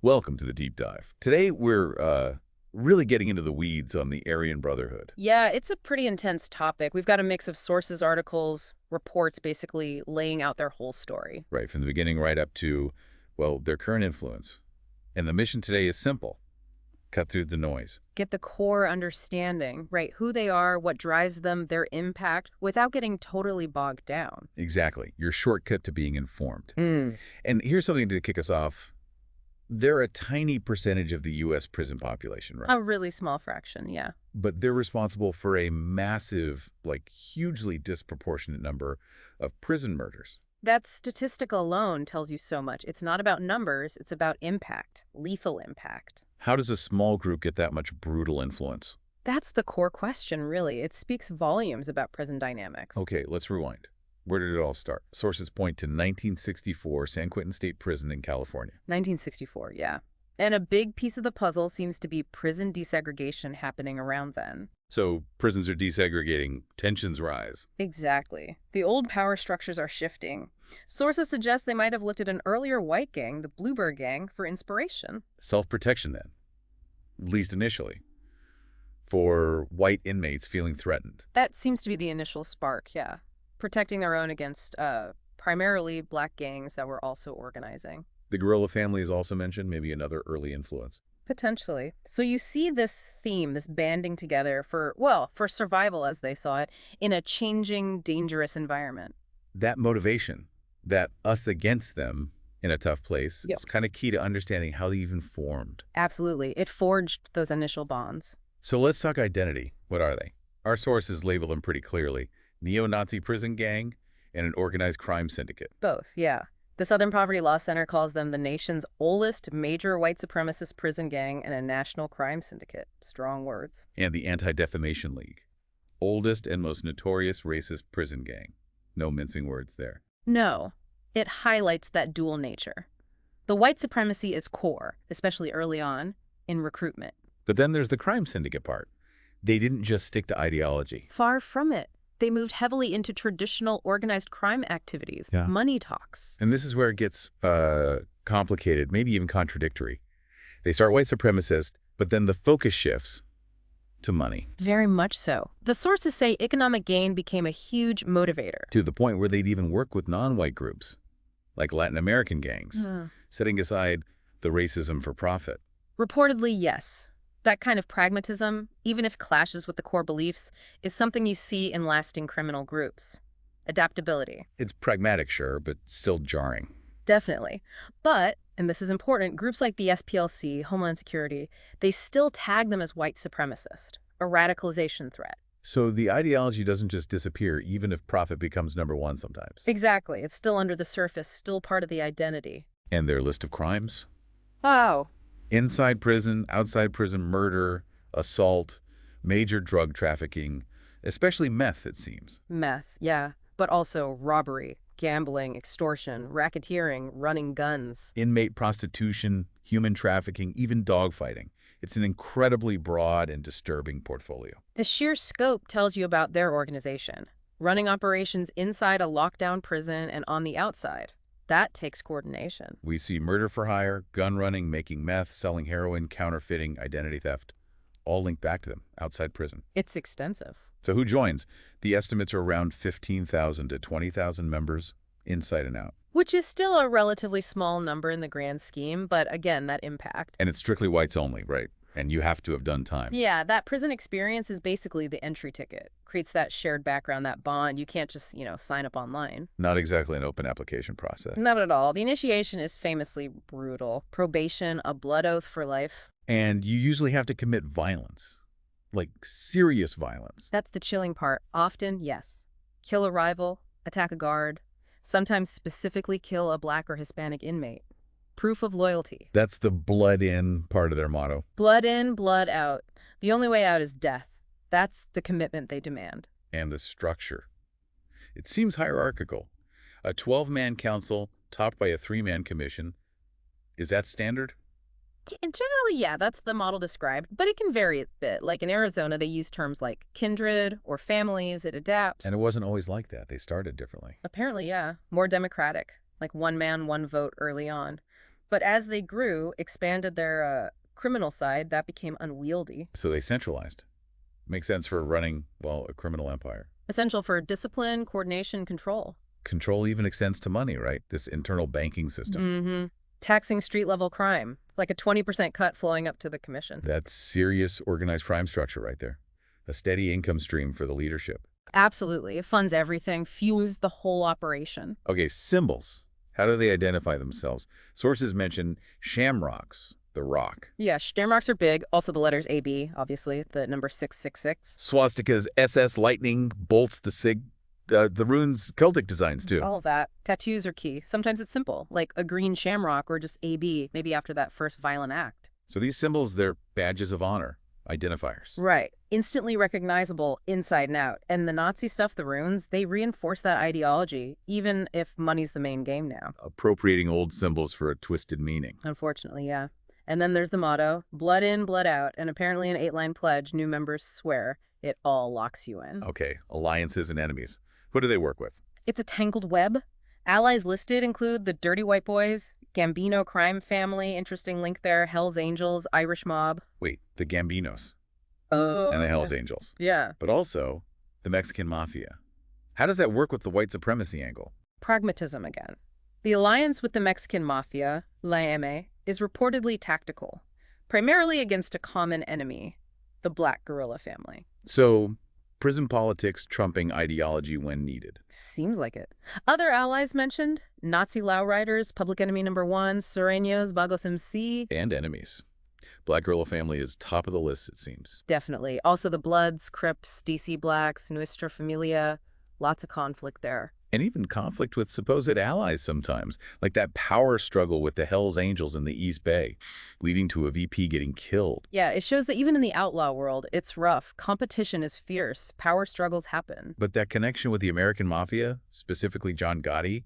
Welcome to the deep dive. Today we're really getting into the weeds on the Aryan Brotherhood. Yeah, it's a pretty intense topic. We've got a mix of sources, articles, reports, basically laying out their whole story. Right from the beginning right up to, well, their current influence. And the mission today is simple. Cut through the noise. Get the core understanding, right? Who they are, what drives them, their impact, without getting totally bogged down. Exactly. Your shortcut to being informed. Mm. And here's something to kick us off. They're a tiny percentage of the U.S. prison population, right? A really small fraction, yeah. But they're responsible for a massive, hugely disproportionate number of prison murders. That statistic alone tells you so much. It's not about numbers, it's about impact, lethal impact. How does a small group get that much brutal influence? That's the core question, really. It speaks volumes about prison dynamics. Okay, let's rewind. Where did it all start? Sources point to 1964 San Quentin State Prison in California. 1964, yeah. And a big piece of the puzzle seems to be prison desegregation happening around then. So prisons are desegregating, tensions rise. Exactly. The old power structures are shifting. Sources suggest they might have looked at an earlier white gang, the Bluebird Gang, for inspiration. Self-protection then, at least initially, for white inmates feeling threatened. That seems to be the initial spark, yeah. Protecting their own against primarily black gangs that were also organizing. The guerrilla family is also mentioned, maybe another early influence. Potentially. So you see this theme, this banding together for survival as they saw it, in a changing, dangerous environment. That motivation, that us against them in a tough place, Yep. is kind of key to understanding how they even formed. Absolutely. It forged those initial bonds. So let's talk identity. What are they? Our sources label them pretty clearly. Neo-Nazi prison gang and an organized crime syndicate. Both, yeah. The Southern Poverty Law Center calls them the nation's oldest major white supremacist prison gang and a national crime syndicate. Strong words. And the Anti-Defamation League. Oldest and most notorious racist prison gang. No mincing words there. No, it highlights that dual nature. The white supremacy is core, especially early on, in recruitment. But then there's the crime syndicate part. They didn't just stick to ideology. Far from it. They moved heavily into traditional organized crime activities, Yeah. money talks. And this is where it gets complicated, maybe even contradictory. They start white supremacist, but then the focus shifts to money. Very much so. The sources say economic gain became a huge motivator. To the point where they'd even work with non-white groups, like Latin American gangs, setting aside the racism for profit. Reportedly, yes. That kind of pragmatism, even if clashes with the core beliefs, is something you see in lasting criminal groups. Adaptability. It's pragmatic, sure, but still jarring. Definitely. But, and this is important, groups like the SPLC, Homeland Security, they still tag them as white supremacist, a radicalization threat. So the ideology doesn't just disappear, even if profit becomes number one sometimes. Exactly. It's still under the surface, still part of the identity. And their list of crimes? Wow. Inside prison, outside prison murder, assault, major drug trafficking, especially meth, it seems. Meth, yeah. But also robbery, gambling, extortion, racketeering, running guns. Inmate prostitution, human trafficking, even dogfighting. It's an incredibly broad and disturbing portfolio. The sheer scope tells you about their organization. Running operations inside a lockdown prison and on the outside. That takes coordination. We see murder for hire, gun running, making meth, selling heroin, counterfeiting, identity theft, all linked back to them outside prison. It's extensive. So who joins? The estimates are around 15,000 to 20,000 members, inside and out. Which is still a relatively small number in the grand scheme, but again, that impact. And it's strictly whites only, right? And you have to have done time. Yeah, that prison experience is basically the entry ticket. Creates that shared background, that bond. You can't just, sign up online. Not exactly an open application process. Not at all. The initiation is famously brutal. Probation, a blood oath for life. And you usually have to commit violence, like serious violence. That's the chilling part. Often, yes. Kill a rival, attack a guard, sometimes specifically kill a black or Hispanic inmate. Proof of loyalty. That's the blood in part of their motto. Blood in, blood out. The only way out is death. That's the commitment they demand. And the structure. It seems hierarchical. A 12-man council topped by a 3-man commission. Is that standard? Generally, yeah, that's the model described, but it can vary a bit. Like in Arizona, they use terms like kindred or families. It adapts. And it wasn't always like that. They started differently. Apparently, yeah. More democratic, like one man, one vote early on. But as they grew, expanded their criminal side, that became unwieldy. So they centralized. Makes sense for running, well, a criminal empire. Essential for discipline, coordination, control. Control even extends to money, right? This internal banking system. Mm-hmm. Taxing street-level crime, like a 20% cut flowing up to the commission. That's serious organized crime structure right there. A steady income stream for the leadership. Absolutely. It funds everything, fuels the whole operation. Okay, symbols. How do they identify themselves? Sources mention shamrocks, the rock. Yeah, shamrocks are big. Also the letters AB, obviously, the number 666. Swastikas, SS, lightning, bolts, the runes, Celtic designs too. All of that. Tattoos are key. Sometimes it's simple, like a green shamrock or just AB, maybe after that first violent act. So these symbols, they're badges of honor, identifiers. Right. Instantly recognizable inside and out. And the Nazi stuff, the runes, they reinforce that ideology, even if money's the main game now. Appropriating old symbols for a twisted meaning. Unfortunately, yeah. And then there's the motto, blood in, blood out, and apparently an 8-line pledge new members swear it all locks you in. Okay, alliances and enemies. Who do they work with? It's a tangled web. Allies listed include the Dirty White Boys, Gambino crime family, interesting link there, Hell's Angels, Irish mob. Wait, the Gambinos Oh. and the Hells Angels. Yeah. But also the Mexican Mafia. How does that work with the white supremacy angle? Pragmatism again. The alliance with the Mexican Mafia, La M, is reportedly tactical, primarily against a common enemy, the Black Guerrilla family. So, prison politics trumping ideology when needed. Seems like it. Other allies mentioned, Nazi lowriders, public enemy number 1, Sureños, Vagos MC. And enemies. Black Guerrilla family is top of the list, it seems. Definitely. Also the Bloods, Crips, DC Blacks, Nuestra Familia. Lots of conflict there. And even conflict with supposed allies sometimes, like that power struggle with the Hells Angels in the East Bay, leading to a VP getting killed. Yeah, it shows that even in the outlaw world, it's rough. Competition is fierce. Power struggles happen. But that connection with the American Mafia, specifically John Gotti,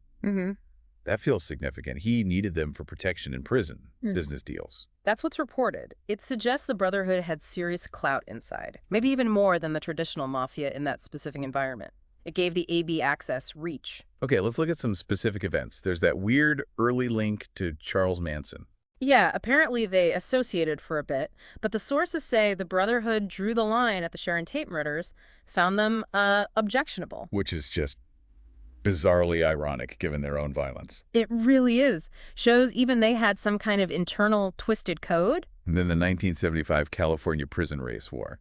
that feels significant. He needed them for protection in prison, business deals. That's what's reported. It suggests the Brotherhood had serious clout inside, maybe even more than the traditional mafia in that specific environment. It gave the AB access reach. Okay, let's look at some specific events. There's that weird early link to Charles Manson. Yeah, apparently they associated for a bit, but the sources say the Brotherhood drew the line at the Sharon Tate murders, found them objectionable. Which is just bizarrely ironic given their own violence. It really is. Shows even they had some kind of internal twisted code. And then the 1975 California prison race war.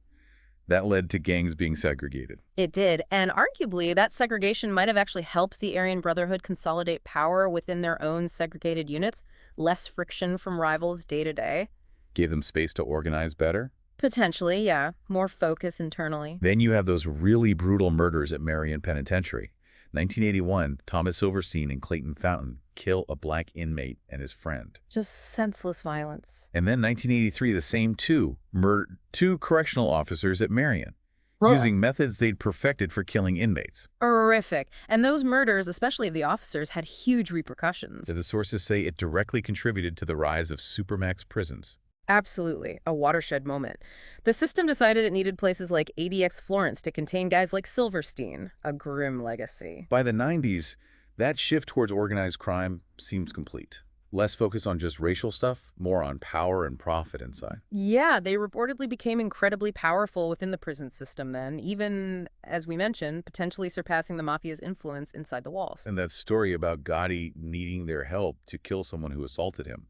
That led to gangs being segregated. It did, and arguably that segregation might have actually helped the Aryan Brotherhood consolidate power within their own segregated units, less friction from rivals day to day. Gave them space to organize better? Potentially, yeah. More focus internally. Then you have those really brutal murders at Marion Penitentiary. 1981, Thomas Silverstein and Clayton Fountain kill a black inmate and his friend. Just senseless violence. And then 1983, the same two murdered 2 correctional officers at Marion, using methods they'd perfected for killing inmates. Horrific. And those murders, especially of the officers, had huge repercussions. The sources say it directly contributed to the rise of supermax prisons. Absolutely. A watershed moment. The system decided it needed places like ADX Florence to contain guys like Silverstein. A grim legacy. By the 90s, that shift towards organized crime seems complete. Less focus on just racial stuff, more on power and profit inside. Yeah, they reportedly became incredibly powerful within the prison system then, even, as we mentioned, potentially surpassing the mafia's influence inside the walls. And that story about Gotti needing their help to kill someone who assaulted him,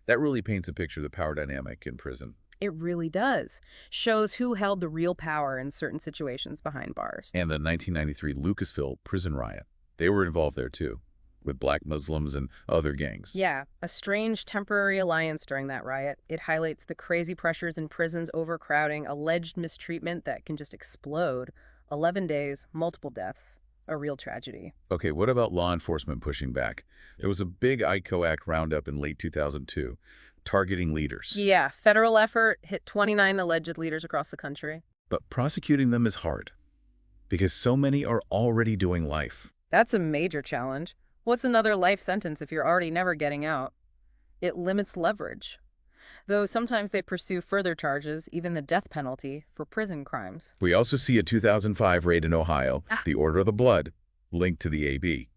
that really paints a picture of the power dynamic in prison. It really does. Shows who held the real power in certain situations behind bars. And the 1993 Lucasville prison riot. They were involved there too, with black Muslims and other gangs. Yeah, a strange temporary alliance during that riot. It highlights the crazy pressures in prisons, overcrowding, alleged mistreatment that can just explode. 11 days, multiple deaths. A real tragedy. Okay, what about law enforcement pushing back? There was a big RICO Act roundup in late 2002, targeting leaders. Yeah, federal effort hit 29 alleged leaders across the country. But prosecuting them is hard, because so many are already doing life. That's a major challenge. What's another life sentence if you're already never getting out? It limits leverage. Though sometimes they pursue further charges, even the death penalty, for prison crimes. We also see a 2005 raid in Ohio, the Order of the Blood, linked to the AB.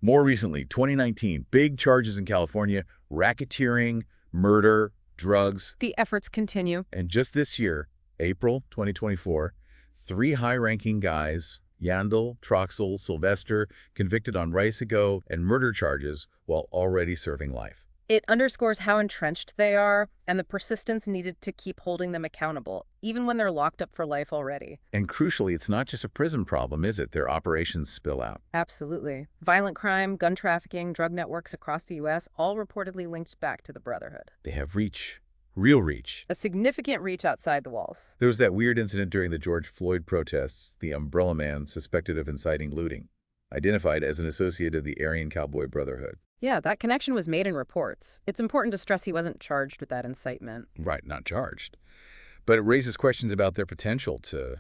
More recently, 2019, big charges in California, racketeering, murder, drugs. The efforts continue. And just this year, April 2024, 3 high-ranking guys, Yandel, Troxel, Sylvester, convicted on RICO and murder charges while already serving life. It underscores how entrenched they are and the persistence needed to keep holding them accountable, even when they're locked up for life already. And crucially, it's not just a prison problem, is it? Their operations spill out. Absolutely. Violent crime, gun trafficking, drug networks across the U.S. all reportedly linked back to the Brotherhood. They have reach. Real reach. A significant reach outside the walls. There was that weird incident during the George Floyd protests, the Umbrella Man suspected of inciting looting, identified as an associate of the Aryan Cowboy Brotherhood. Yeah, that connection was made in reports. It's important to stress he wasn't charged with that incitement. Right, not charged. But it raises questions about their potential to,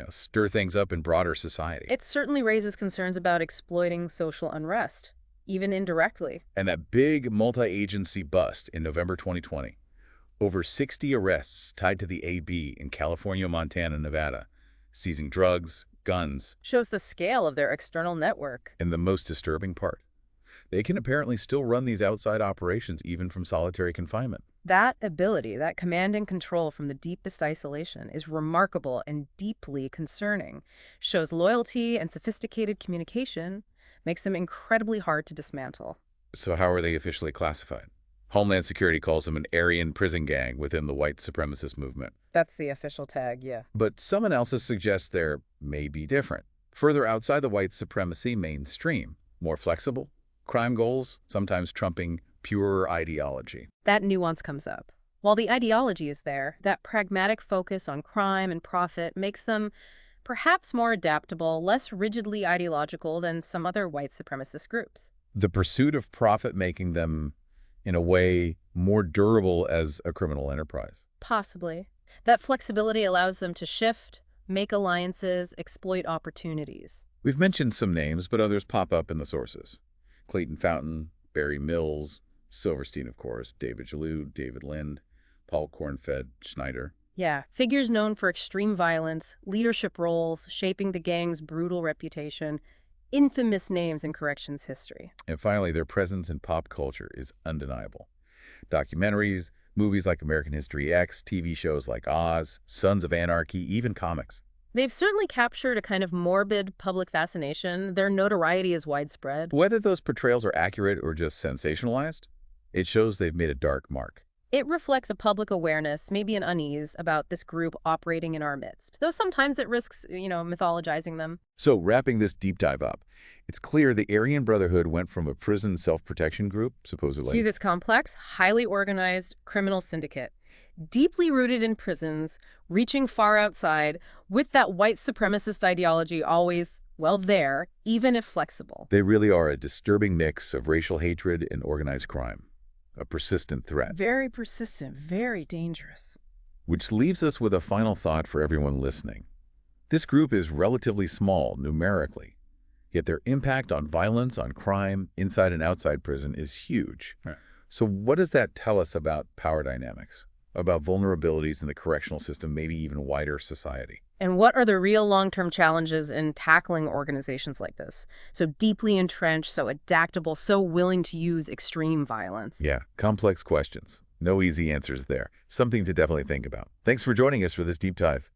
stir things up in broader society. It certainly raises concerns about exploiting social unrest, even indirectly. And that big multi-agency bust in November 2020. Over 60 arrests tied to the AB in California, Montana, Nevada, seizing drugs, guns. Shows the scale of their external network. And the most disturbing part, they can apparently still run these outside operations even from solitary confinement. That ability, that command and control from the deepest isolation is remarkable and deeply concerning. Shows loyalty and sophisticated communication, makes them incredibly hard to dismantle. So how are they officially classified? Homeland Security calls them an Aryan prison gang within the white supremacist movement. That's the official tag, yeah. But some analysis suggests they're maybe different. Further outside the white supremacy mainstream, more flexible, crime goals sometimes trumping pure ideology. That nuance comes up. While the ideology is there, that pragmatic focus on crime and profit makes them perhaps more adaptable, less rigidly ideological than some other white supremacist groups. The pursuit of profit making them, in a way, more durable as a criminal enterprise. Possibly. That flexibility allows them to shift, make alliances, exploit opportunities. We've mentioned some names, but others pop up in the sources. Clayton Fountain, Barry Mills, Silverstein, of course, David Jalou, David Lind, Paul Kornfeld, Schneider. Yeah, figures known for extreme violence, leadership roles, shaping the gang's brutal reputation, infamous names in corrections history. And finally, their presence in pop culture is undeniable. Documentaries, movies like American History X, TV shows like Oz, Sons of Anarchy, even comics. They've certainly captured a kind of morbid public fascination. Their notoriety is widespread. Whether those portrayals are accurate or just sensationalized, it shows they've made a dark mark. It reflects a public awareness, maybe an unease about this group operating in our midst, though sometimes it risks, mythologizing them. So wrapping this deep dive up, it's clear the Aryan Brotherhood went from a prison self-protection group, supposedly, to this complex, highly organized criminal syndicate, deeply rooted in prisons, reaching far outside, with that white supremacist ideology always, there, even if flexible. They really are a disturbing mix of racial hatred and organized crime. A persistent threat. Very persistent, very dangerous. Which leaves us with a final thought for everyone listening. This group is relatively small numerically, yet their impact on violence, on crime, inside and outside prison is huge. Right. So what does that tell us about power dynamics, about vulnerabilities in the correctional system, maybe even wider society? And what are the real long-term challenges in tackling organizations like this? So deeply entrenched, so adaptable, so willing to use extreme violence. Yeah, complex questions. No easy answers there. Something to definitely think about. Thanks for joining us for this deep dive.